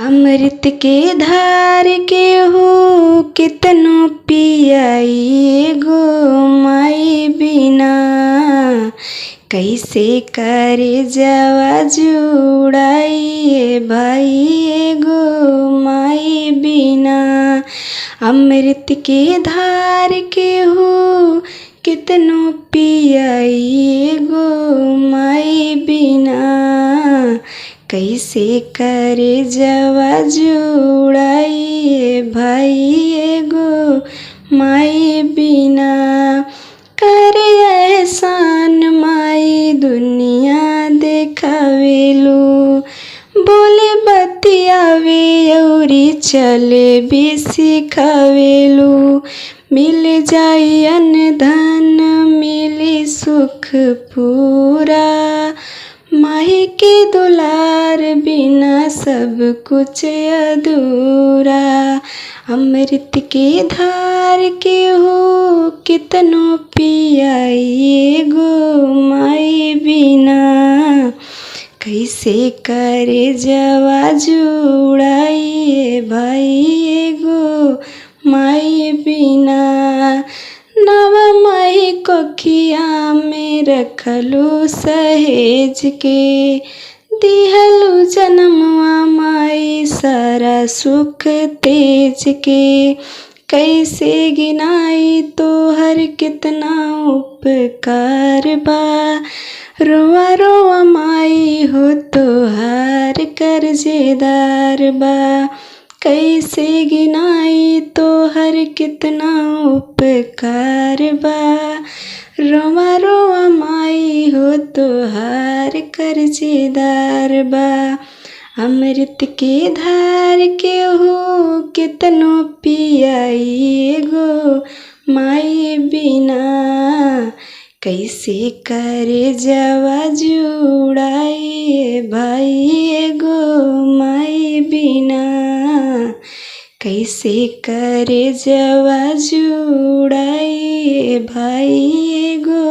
अमृत के धार के हो कितनो पियाई गो माई बिना। कैसे करे जवा जुड़ाई भाई गो माई बिना। अमृत के धार के हो कितनो पियाई गो माई बिना। कैसे करे जवा जुड़ाई भाई गो माई बिना। करे एहसान माई दुनिया देखावेलू। बोले बतियावे औरी चले भी सिखावेलू। मिल जाई अन्न धन मिली सुख पूरा। माही के दुलार बिना सब कुछ अधूरा। अमृत के धार के हो कितनो पियाई गो माई बिना। कैसे करे जवा जुड़ाई भाई गो माई बिना। नव माई कोखिया में रखलू सहेज के। दिहलू जन्मवा माई सारा सुख तेज के। कैसे गिनाई तोहर कितना उपकार बा। रोआ रोआ माई हो तोहार कर्जेदार बा। कैसे गिनाई तोहर कितना उपकार बा। रोआ रोआ माई हो तोहार कर्जेदार बा। अमृत के धार के हो कितनो पियाई गो माई बिना। कैसे करे जवा जुड़ाई भाई गो माई बिना। कैसे करे जवा जुड़ाई भाई गो